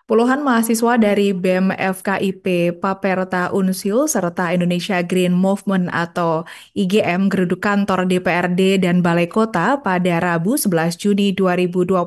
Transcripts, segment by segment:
Puluhan mahasiswa dari BEM FKIP, Paperta Unsil, serta Indonesia Green Movement atau IGM geruduk kantor DPRD dan Balai Kota pada Rabu 11 Juni 2025.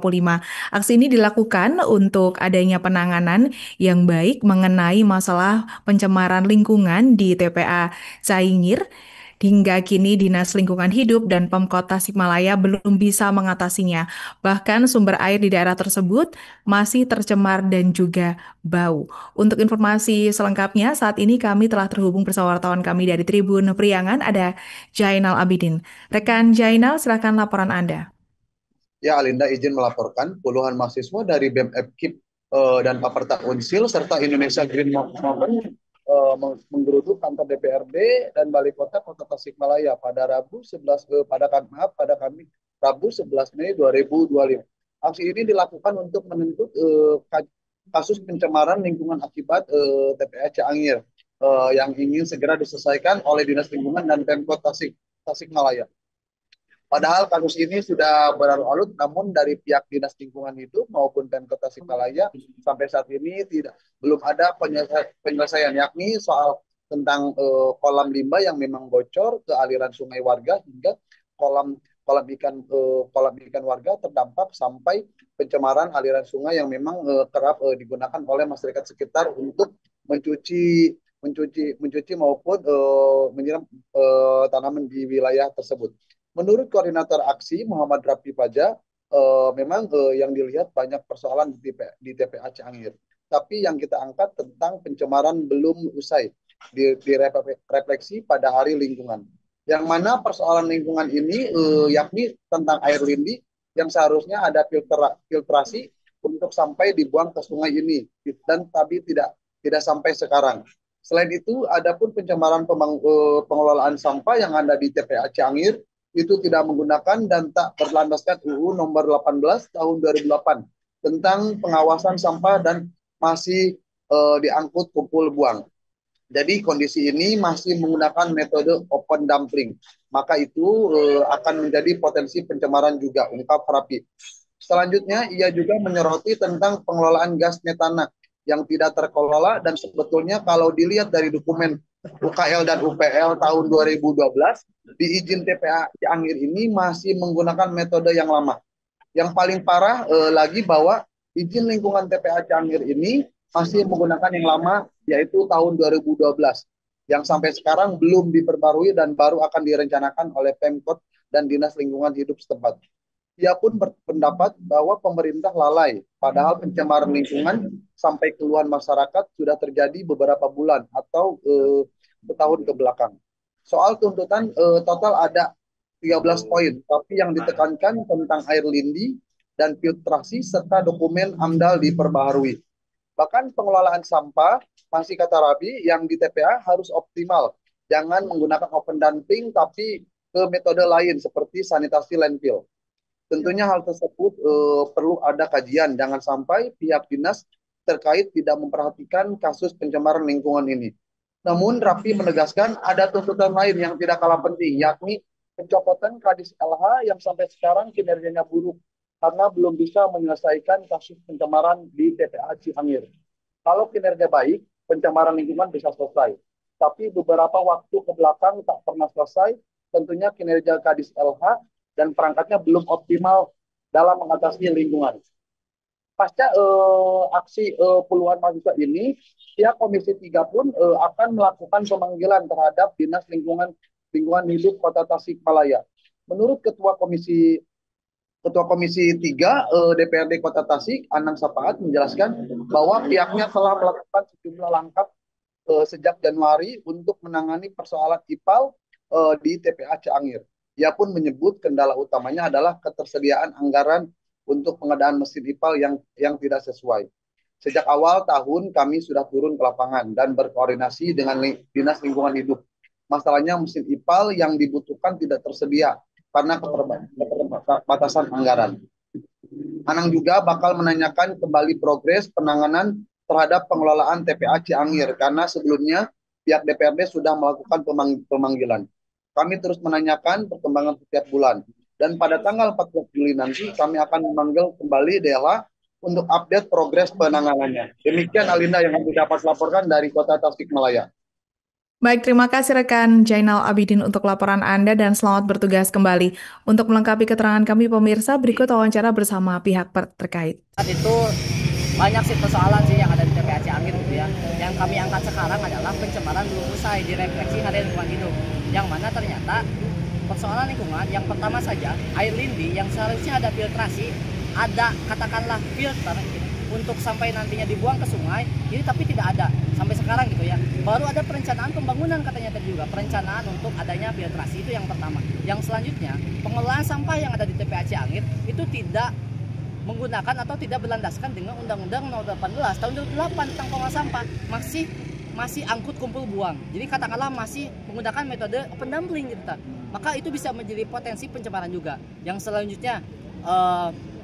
Aksi ini dilakukan untuk adanya penanganan yang baik mengenai masalah pencemaran lingkungan di TPA Caingir. Hingga kini Dinas Lingkungan Hidup dan Pemkot Tasikmalaya belum bisa mengatasinya. Bahkan sumber air di daerah tersebut masih tercemar dan juga bau. Untuk informasi selengkapnya, saat ini kami telah terhubung bersama wartawan kami dari Tribun Priangan, ada Jainal Abidin. Rekan Jainal, silakan laporan Anda. Ya, Alinda izin melaporkan puluhan mahasiswa dari BEM FKIP dan Paperta Unsil serta Indonesia Green Movement menggeruduk kantor DPRD dan Balai Kota Kota Tasikmalaya pada Rabu 11 pada kami Rabu 11 Mei 2025. Aksi ini dilakukan untuk menuntut kasus pencemaran lingkungan akibat TPA Ciangir yang ingin segera diselesaikan oleh Dinas Lingkungan dan Pemkot Tasikmalaya. Padahal kasus ini sudah berlarut-larut, namun dari pihak Dinas Lingkungan Hidup maupun Pemkot Tasikmalaya sampai saat ini belum ada penyelesaian, yakni soal tentang kolam limbah yang memang bocor ke aliran sungai warga hingga kolam kolam ikan warga terdampak sampai pencemaran aliran sungai yang memang kerap digunakan oleh masyarakat sekitar untuk mencuci mencuci maupun menyiram tanaman di wilayah tersebut. Menurut koordinator aksi Muhammad Rafi Paja, memang yang dilihat banyak persoalan di TPA Ciangir. Tapi yang kita angkat tentang pencemaran belum usai direfleksi pada hari lingkungan. Yang mana persoalan lingkungan ini yakni tentang air lindi yang seharusnya ada filtrasi untuk sampai dibuang ke sungai ini dan tapi tidak sampai sekarang. Selain itu, ada pun pencemaran pengelolaan sampah yang ada di TPA Ciangir itu tidak menggunakan dan tak berlandaskan UU nomor 18 tahun 2008 tentang pengawasan sampah dan masih diangkut kumpul buang. Jadi kondisi ini masih menggunakan metode open dumping. Maka itu akan menjadi potensi pencemaran juga, ungkap Rapi. Selanjutnya, ia juga menyoroti tentang pengelolaan gas metana yang tidak terkelola dan sebetulnya kalau dilihat dari dokumen UKL dan UPL tahun 2012, di izin TPA Ciangir ini masih menggunakan metode yang lama. Yang paling parah lagi bahwa izin lingkungan TPA Ciangir ini masih menggunakan yang lama, yaitu tahun 2012, yang sampai sekarang belum diperbarui dan baru akan direncanakan oleh Pemkot dan Dinas Lingkungan Hidup setempat. Ia pun berpendapat bahwa pemerintah lalai, padahal pencemaran lingkungan sampai keluhan masyarakat sudah terjadi beberapa bulan atau setahun ke belakang. Soal tuntutan total ada 13 poin, tapi yang ditekankan tentang air lindi dan filtrasi serta dokumen AMDAL diperbaharui. Bahkan pengelolaan sampah, masih kata Rabi, yang di TPA harus optimal. Jangan menggunakan open dumping, tapi ke metode lain seperti sanitasi landfill. Tentunya hal tersebut perlu ada kajian, jangan sampai pihak dinas terkait tidak memperhatikan kasus pencemaran lingkungan ini. Namun Rafi menegaskan ada tuntutan lain yang tidak kalah penting, yakni pencopotan Kadis LH yang sampai sekarang kinerjanya buruk karena belum bisa menyelesaikan kasus pencemaran di TPA Ciangir. Kalau kinerja baik, pencemaran lingkungan bisa selesai. Tapi beberapa waktu ke belakang tak pernah selesai, tentunya kinerja Kadis LH dan perangkatnya belum optimal dalam mengatasi lingkungan. Pasca aksi puluhan mahasiswa ini, pihak Komisi 3 pun akan melakukan pemanggilan terhadap Dinas Lingkungan Hidup Kota Tasikmalaya. Menurut Ketua Komisi 3 DPRD Kota Tasik, Anang Sapaat menjelaskan bahwa pihaknya telah melakukan sejumlah langkah sejak Januari untuk menangani persoalan IPAL di TPA Ciangir. Ia pun menyebut kendala utamanya adalah ketersediaan anggaran untuk pengadaan mesin IPAL yang tidak sesuai. Sejak awal tahun kami sudah turun ke lapangan dan berkoordinasi dengan Dinas Lingkungan Hidup. Masalahnya mesin IPAL yang dibutuhkan tidak tersedia karena keterbatasan anggaran. Anang juga bakal menanyakan kembali progres penanganan terhadap pengelolaan TPA Ciangir karena sebelumnya pihak DPRD sudah melakukan pemanggilan. Kami terus menanyakan perkembangan setiap bulan dan pada tanggal 14 Juli nanti kami akan memanggil kembali Dela untuk update progres penanganannya. Demikian Alinda yang kami dapat laporkan dari Kota Tasikmalaya. Baik, terima kasih rekan Jainal Abidin untuk laporan Anda dan selamat bertugas kembali. Untuk melengkapi keterangan kami pemirsa, berikut wawancara bersama pihak terkait. Itu banyak sih persoalan sih yang ada di TPA Cianggit gitu ya. Yang kami angkat sekarang adalah pencemaran belum usai di refleksi harian lingkungan hidup. Yang mana ternyata persoalan lingkungan yang pertama saja air lindi yang seharusnya ada filtrasi, ada katakanlah filter untuk sampai nantinya dibuang ke sungai, ini tapi tidak ada sampai sekarang gitu ya. Baru ada perencanaan pembangunan katanya tadi juga, perencanaan untuk adanya filtrasi, itu yang pertama. Yang selanjutnya, pengelolaan sampah yang ada di TPA Cianggit itu tidak menggunakan atau tidak berlandaskan dengan Undang-Undang Nomor 18 Tahun 2008 tentang pengelolaan sampah, masih angkut kumpul buang. Jadi katakanlah masih menggunakan metode open dumping gitu. Maka itu bisa menjadi potensi pencemaran juga. Yang selanjutnya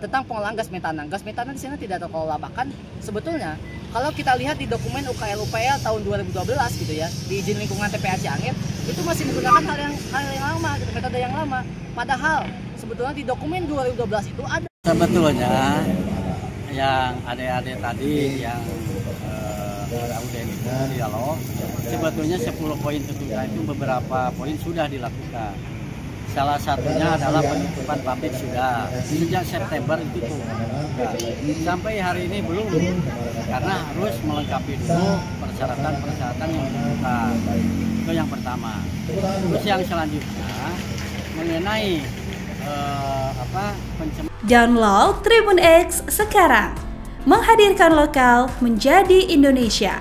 tentang pengolahan gas metana. Gas metana di sana tidak terkelola, bahkan sebetulnya kalau kita lihat di dokumen UKL-UPL tahun 2012 gitu ya, di izin lingkungan TPA Cianggit itu masih menggunakan hal yang lama, gitu, metode yang lama. Padahal sebetulnya di dokumen 2012 itu ada. Sebetulnya yang adik-adik tadi yang auden itu dialog, sebetulnya 10 poin tertunda itu beberapa poin sudah dilakukan. Salah satunya adalah penutupan pabrik sudah sejak September itu tuh. Sampai hari ini belum, karena harus melengkapi dulu persyaratan yang dibutuhkan. Itu yang pertama. Terus yang selanjutnya mengenai pencemaran. Download Tribun X sekarang, menghadirkan lokal menjadi Indonesia.